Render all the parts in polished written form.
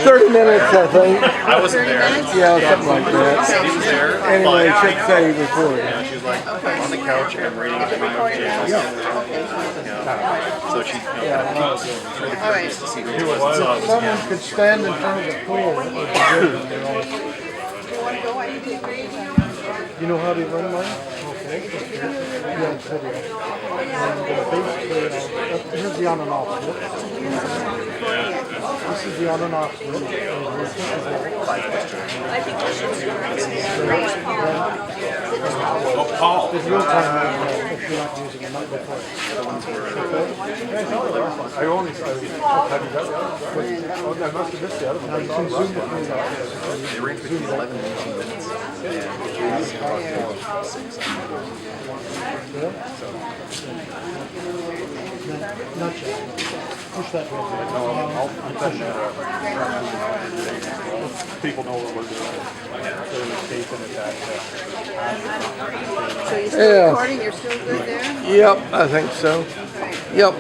30 minutes, I think. I wasn't there. Yeah, something like that. He was there. Anyway, it should say recording. Yeah, she was like on the couch and I'm reading it. So she Alright. to see who it was. Someone could stand in front of the pool. It would be good. You know how to run mine? Okay. Yeah, it's video. Here's the on and off switch. This is the on and off switch. Oh, Paul. It's real time if you're not using it, not before. I only I must have missed the other one. They range between 11 and 18 minutes. Not yet. Push that button. I'll push it. People know what we're doing. So you're still recording? You're still good there? Yep, I think so. Yep.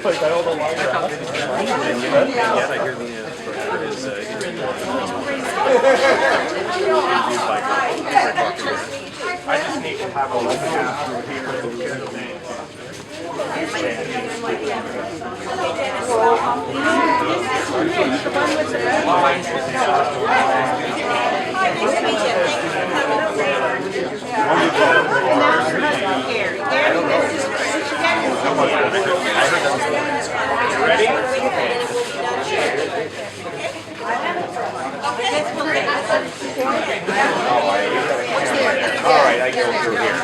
Like I don't know why. Yet I hear the his I just need to have a look at Alright, I go through here.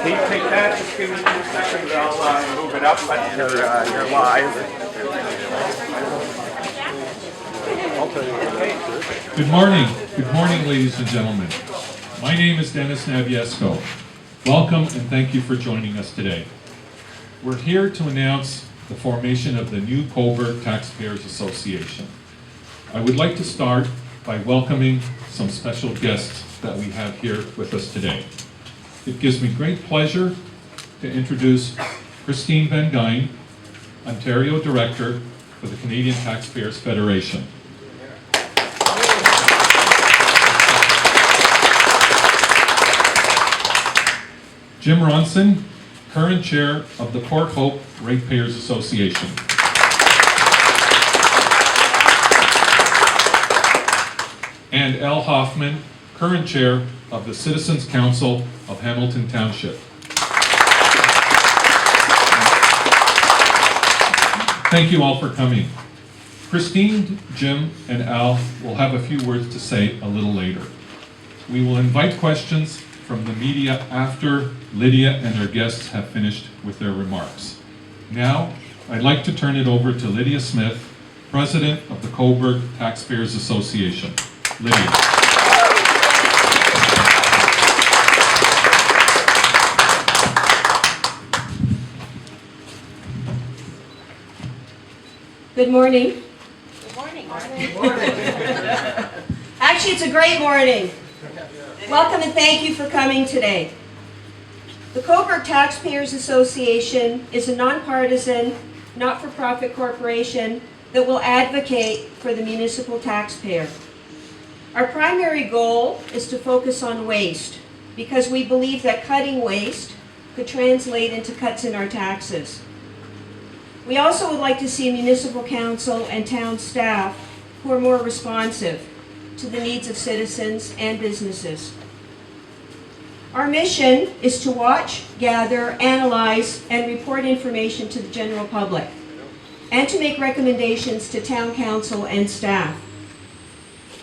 Please take that, just give me 2 seconds, I'll move it up, but you're live. Good morning. Good morning, ladies and gentlemen. My name is Dennis Naviesko. Welcome and thank you for joining us today. We're here to announce the formation of the new Cobourg Taxpayers Association. I would like to start by welcoming some special guests that we have here with us today. It gives me great pleasure to introduce Christine Van Gyn, Ontario Director for the Canadian Taxpayers Federation. Jim Ronson, current chair of the Port Hope Ratepayers Association. And Al Hoffman, current chair of the Citizens Council of Hamilton Township. Thank you all for coming. Christine, Jim, and Al will have a few words to say a little later. We will invite questions from the media after Lydia and her guests have finished with their remarks. Now, I'd like to turn it over to Lydia Smith, President of the Cobourg Taxpayers Association. Lydia. Good morning. Good morning. Actually, it's a great morning. Welcome and thank you for coming today. The Cobourg Taxpayers Association is a nonpartisan, not-for-profit corporation that will advocate for the municipal taxpayer. Our primary goal is to focus on waste because we believe that cutting waste could translate into cuts in our taxes. We also would like to see a municipal council and town staff who are more responsive to the needs of citizens and businesses. Our mission is to watch, gather, analyze, and report information to the general public, and to make recommendations to town council and staff.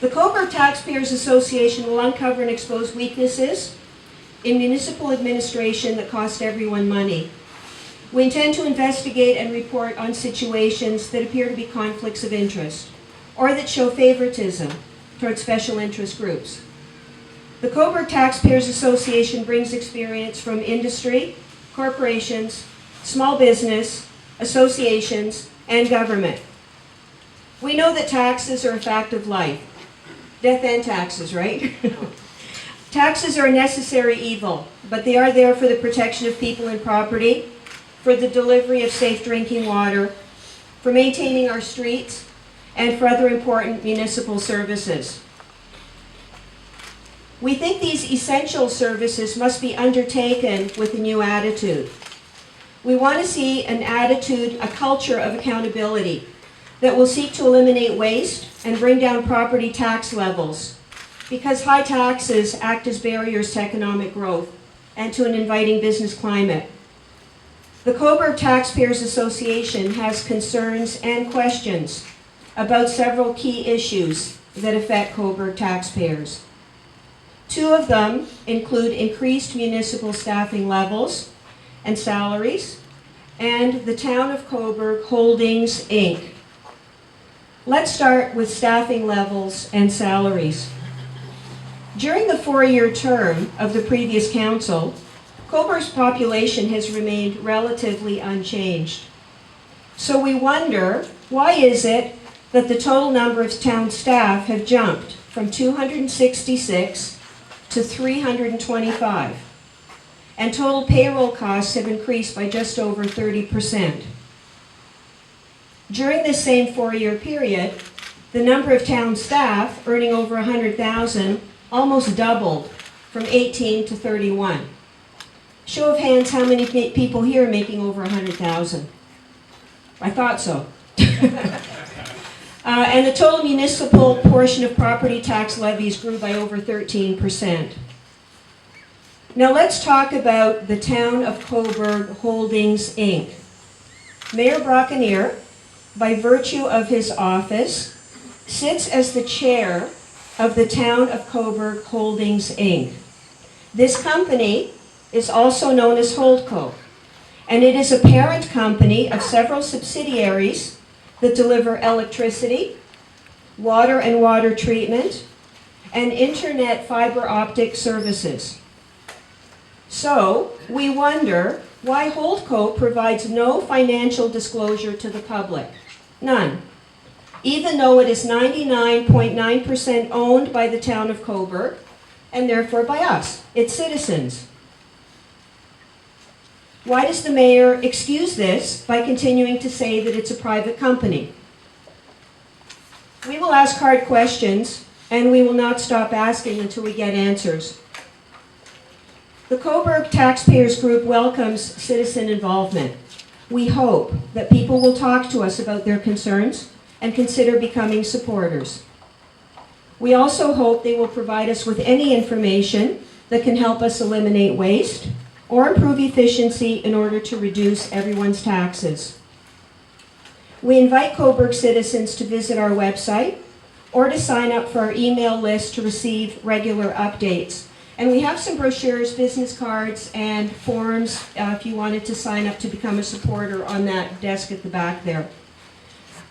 The Cobourg Taxpayers Association will uncover and expose weaknesses in municipal administration that cost everyone money. We intend to investigate and report on situations that appear to be conflicts of interest, or that show favoritism towards special interest groups. The Cobourg Taxpayers Association brings experience from industry, corporations, small business, associations, and government. We know that taxes are a fact of life. Death and taxes, right? Taxes are a necessary evil, but they are there for the protection of people and property, for the delivery of safe drinking water, for maintaining our streets, and for other important municipal services. We think these essential services must be undertaken with a new attitude. We want to see an attitude, a culture of accountability that will seek to eliminate waste and bring down property tax levels, because high taxes act as barriers to economic growth and to an inviting business climate. The Cobourg Taxpayers Association has concerns and questions about several key issues that affect Cobourg taxpayers. Two of them include increased municipal staffing levels and salaries, and the Town of Cobourg Holdings, Inc. Let's start with staffing levels and salaries. During the 4-year term of the previous council, Cobourg's population has remained relatively unchanged. So we wonder, why is it that the total number of town staff have jumped from 266 to 325, and total payroll costs have increased by just over 30%. During this same 4-year period, the number of town staff earning over $100,000 almost doubled from 18 to 31. Show of hands, how many people here are making over $100,000? I thought so. And the total municipal portion of property tax levies grew by over 13%. Now let's talk about the Town of Cobourg Holdings, Inc. Mayor Braconier, by virtue of his office, sits as the chair of the Town of Cobourg Holdings, Inc. This company is also known as Holdco, and it is a parent company of several subsidiaries that deliver electricity, water and water treatment, and internet fiber optic services. So, we wonder why Holdco provides no financial disclosure to the public. None. Even though it is 99.9% owned by the Town of Cobourg, and therefore by us, its citizens. Why does the mayor excuse this by continuing to say that it's a private company? We will ask hard questions, and we will not stop asking until we get answers. The Cobourg Taxpayers Group welcomes citizen involvement. We hope that people will talk to us about their concerns and consider becoming supporters. We also hope they will provide us with any information that can help us eliminate waste or improve efficiency in order to reduce everyone's taxes. We invite Cobourg citizens to visit our website or to sign up for our email list to receive regular updates. And we have some brochures, business cards, and forms if you wanted to sign up to become a supporter on that desk at the back there.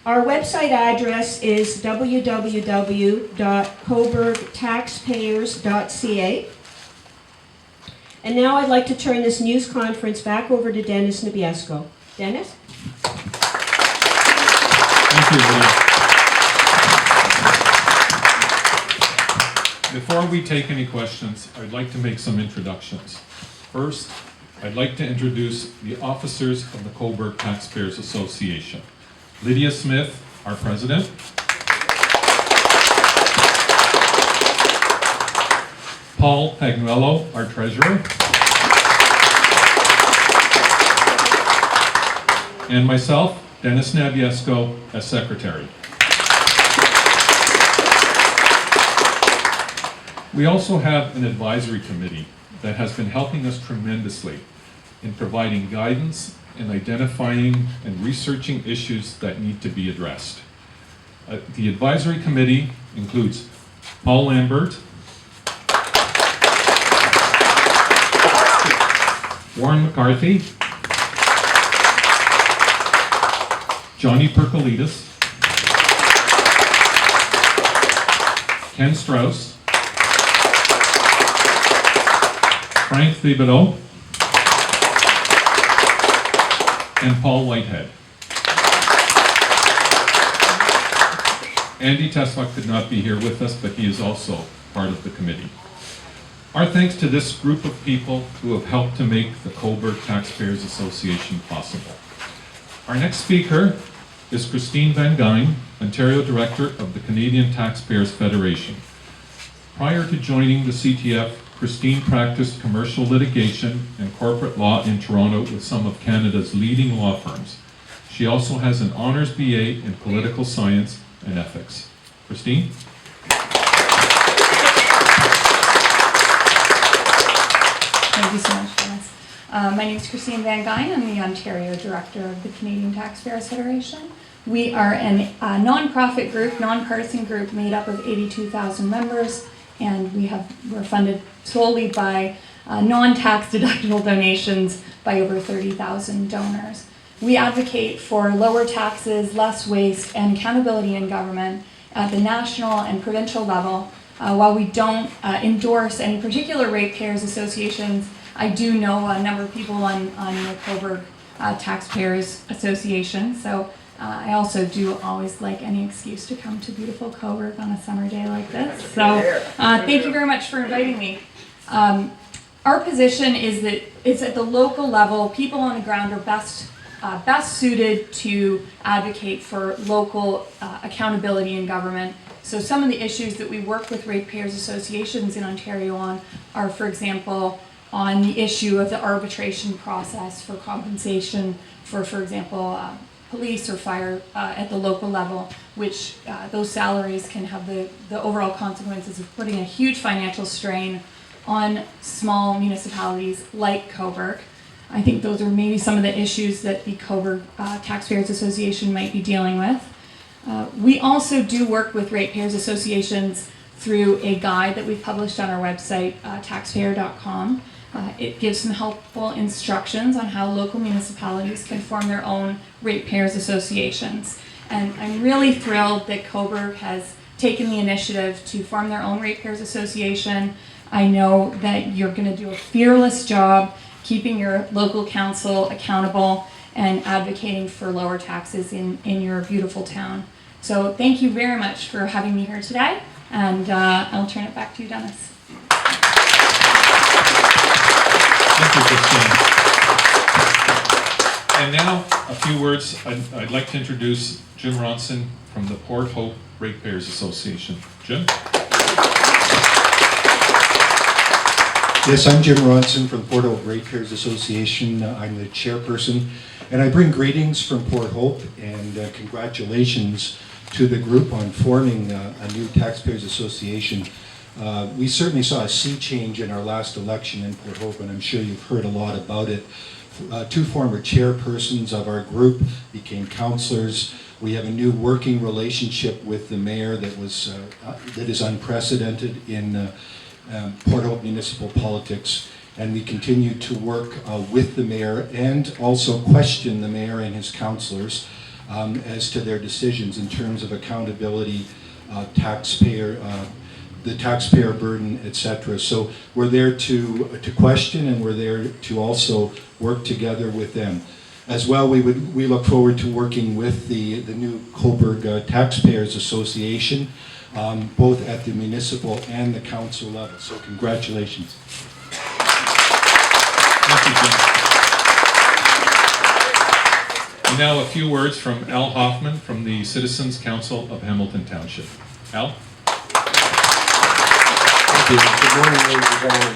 Our website address is www.cobourgtaxpayers.ca. And now I'd like to turn this news conference back over to Dennis Nebiesco. Dennis? Thank you, Lee. Before we take any questions, I'd like to make some introductions. First, I'd like to introduce the officers of the Cobourg Taxpayers Association. Lydia Smith, our president. Paul Pagnuello, our treasurer. And myself, Dennis Nebiesco, as secretary. We also have an advisory committee that has been helping us tremendously in providing guidance and identifying and researching issues that need to be addressed. The advisory committee includes Paul Lambert, Warren McCarthy, Johnny Perkalitis, Ken Strauss, Frank Thibodeau, and Paul Whitehead. Andy Tesla could not be here with us, but he is also part of the committee. Our thanks to this group of people who have helped to make the Cobourg Taxpayers Association possible. Our next speaker is Christine Van Gyn, Ontario Director of the Canadian Taxpayers Federation. Prior to joining the CTF, Christine practiced commercial litigation and corporate law in Toronto with some of Canada's leading law firms. She also has an honors BA in political science and ethics. Christine? Thank you so much, Dennis. My name is Christine Van Gyn. I'm the Ontario Director of the Canadian Taxpayers Federation. We are a non-profit group, non-partisan group made up of 82,000 members, and we're funded solely by non-tax deductible donations by over 30,000 donors. We advocate for lower taxes, less waste, and accountability in government at the national and provincial level. While we don't endorse any particular ratepayers associations, I do know a number of people on the Cobourg Taxpayers Association, so I also do always like any excuse to come to beautiful Cobourg on a summer day like this. So thank you very much for inviting me. Our position is that it's at the local level, people on the ground are best suited to advocate for local accountability in government. So some of the issues that we work with ratepayers associations in Ontario on are, for example, on the issue of the arbitration process for compensation for example, police or fire at the local level, which those salaries can have the overall consequences of putting a huge financial strain on small municipalities like Cobourg. I think those are maybe some of the issues that the Cobourg Taxpayers Association might be dealing with. We also do work with ratepayers associations through a guide that we've published on our website, taxpayer.com. It gives some helpful instructions on how local municipalities can form their own ratepayers associations. And I'm really thrilled that Cobourg has taken the initiative to form their own ratepayers association. I know that you're going to do a fearless job keeping your local council accountable and advocating for lower taxes in your beautiful town. So thank you very much for having me here today, and I'll turn it back to you, Dennis. Thank you, Christine. And now, a few words. I'd like to introduce Jim Ronson from the Port Hope Ratepayers Association. Jim? Yes, I'm Jim Ronson from Port Hope Ratepayers Association. I'm the chairperson, and I bring greetings from Port Hope and congratulations to the group on forming a new Taxpayers Association. We certainly saw a sea change in our last election in Port Hope, and I'm sure you've heard a lot about it. Two former chairpersons of our group became councillors. We have a new working relationship with the mayor that is unprecedented in Port Hope municipal politics, and we continue to work with the mayor and also question the mayor and his councillors as to their decisions in terms of accountability, the taxpayer burden, etc. So we're there to question, and we're there to also work together with them. As well, we look forward to working with the new Cobourg Taxpayers Association, both at the municipal and the council level. So congratulations. Thank you, Jim. And now a few words from Al Hoffman from the Citizens Council of Hamilton Township. Al? Thank you. Good morning, ladies and gentlemen.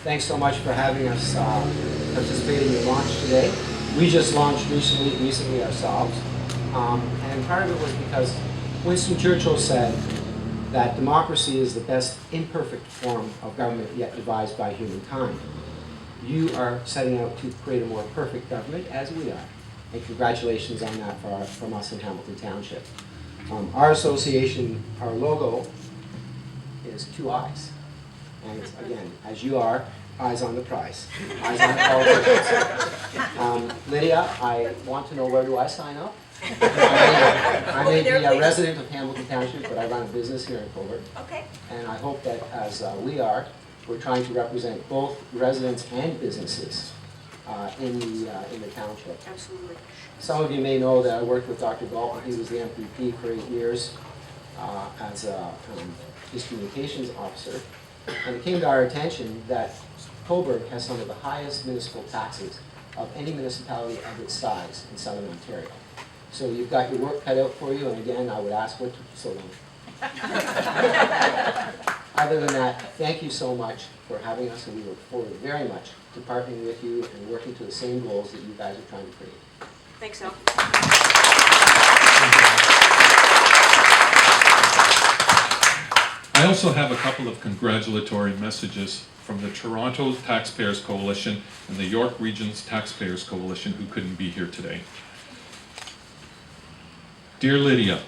Thanks so much for having us participate in your launch today. We just launched recently ourselves, and part of it was because Winston Churchill said that democracy is the best imperfect form of government yet devised by humankind. You are setting out to create a more perfect government, as we are, and congratulations on that from us in Hamilton Township. Our association, our logo is two eyes, and it's, again, as you are, eyes on the prize, eyes on the politicians. Lydia, I want to know, where do I sign up? I may be a resident of Hamilton Township, but I run a business here in Cobourg. Okay. And I hope that as we're trying to represent both residents and businesses in the township. Absolutely. Some of you may know that I worked with Dr. Galton. He was the MPP for 8 years as a his communications officer. And it came to our attention that Cobourg has some of the highest municipal taxes of any municipality of its size in southern Ontario. So you've got your work cut out for you, and again, I would ask, what took you so long? Other than that, thank you so much for having us, and we look forward very much to partnering with you and working to the same goals that you guys are trying to create. Thanks, Al. I also have a couple of congratulatory messages from the Toronto Taxpayers Coalition and the York Region's Taxpayers Coalition, who couldn't be here today. Dear Lydia,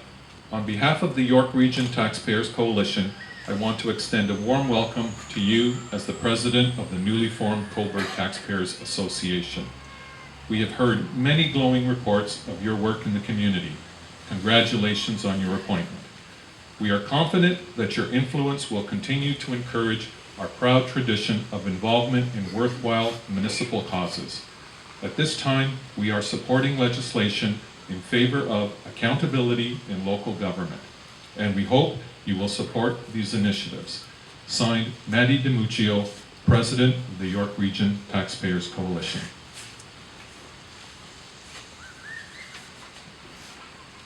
on behalf of the York Region Taxpayers Coalition, I want to extend a warm welcome to you as the president of the newly formed Cobourg Taxpayers Association. We have heard many glowing reports of your work in the community. Congratulations on your appointment. We are confident that your influence will continue to encourage our proud tradition of involvement in worthwhile municipal causes. At this time, we are supporting legislation in favor of accountability in local government, and we hope you will support these initiatives. Signed, Maddie DiMuccio, President of the York Region Taxpayers Coalition.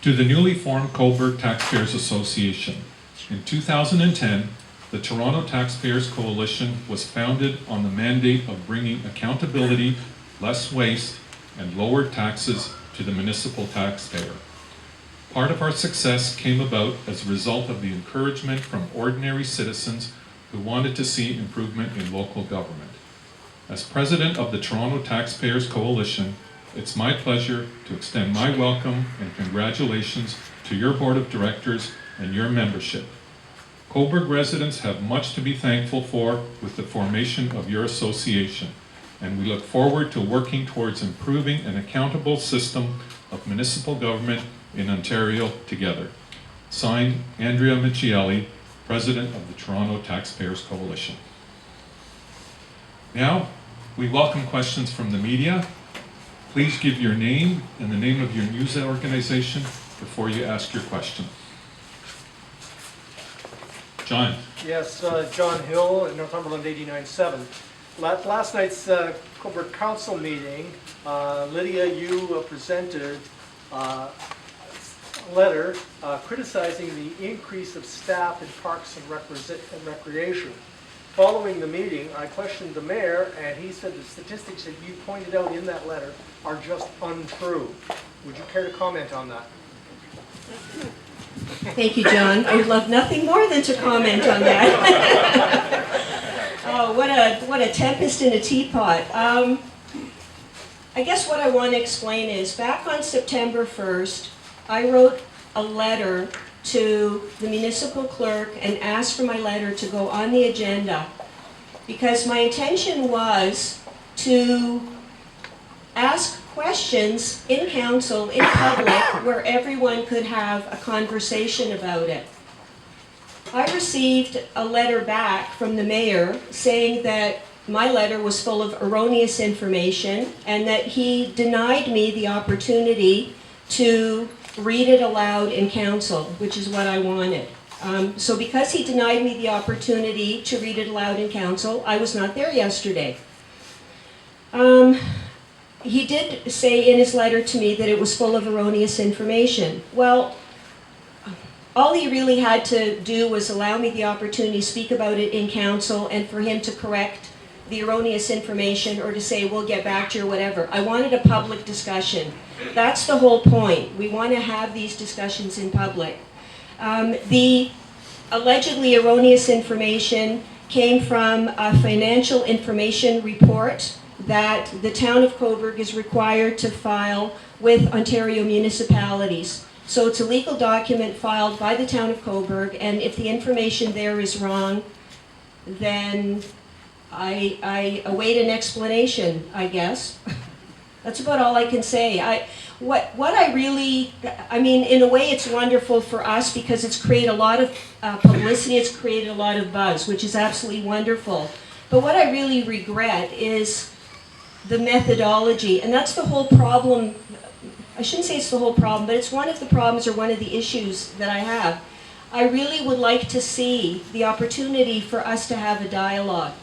To the newly formed Cobourg Taxpayers Association. In 2010, the Toronto Taxpayers Coalition was founded on the mandate of bringing accountability, less waste, and lower taxes to the municipal taxpayer. Part of our success came about as a result of the encouragement from ordinary citizens who wanted to see improvement in local government. As president of the Toronto Taxpayers Coalition, it's my pleasure to extend my welcome and congratulations to your board of directors and your membership. Cobourg residents have much to be thankful for with the formation of your association, and we look forward to working towards improving an accountable system of municipal government in Ontario together. Signed, Andrea Michieli, President of the Toronto Taxpayers Coalition. Now, we welcome questions from the media. Please give your name and the name of your news organization before you ask your question. John. Yes, John Hill, Northumberland 89.7. Last night's Cobourg Council meeting, Lydia, you presented a letter criticizing the increase of staff in parks and recreation. Following the meeting, I questioned the mayor, and he said the statistics that you pointed out in that letter are just untrue. Would you care to comment on that? Thank you, John. I would love nothing more than to comment on that. Oh, what a tempest in a teapot. I guess what I want to explain is, back on September 1st, I wrote a letter to the municipal clerk and asked for my letter to go on the agenda, because my intention was to ask questions in council, in public, where everyone could have a conversation about it. I received a letter back from the mayor saying that my letter was full of erroneous information and that he denied me the opportunity to read it aloud in council, which is what I wanted. So because he denied me the opportunity to read it aloud in council, I was not there yesterday. He did say in his letter to me that it was full of erroneous information. Well, all he really had to do was allow me the opportunity to speak about it in council and for him to correct the erroneous information or to say, we'll get back to you or whatever. I wanted a public discussion. That's the whole point. We want to have these discussions in public. The allegedly erroneous information came from a financial information report that the town of Cobourg is required to file with Ontario municipalities. So it's a legal document filed by the town of Cobourg, and if the information there is wrong, then I await an explanation, I guess. That's about all I can say. What I mean, in a way it's wonderful for us because it's created a lot of publicity, it's created a lot of buzz, which is absolutely wonderful. But what I really regret is the methodology, and that's the whole problem. I shouldn't say it's the whole problem, but it's one of the problems or one of the issues that I have. I really would like to see the opportunity for us to have a dialogue.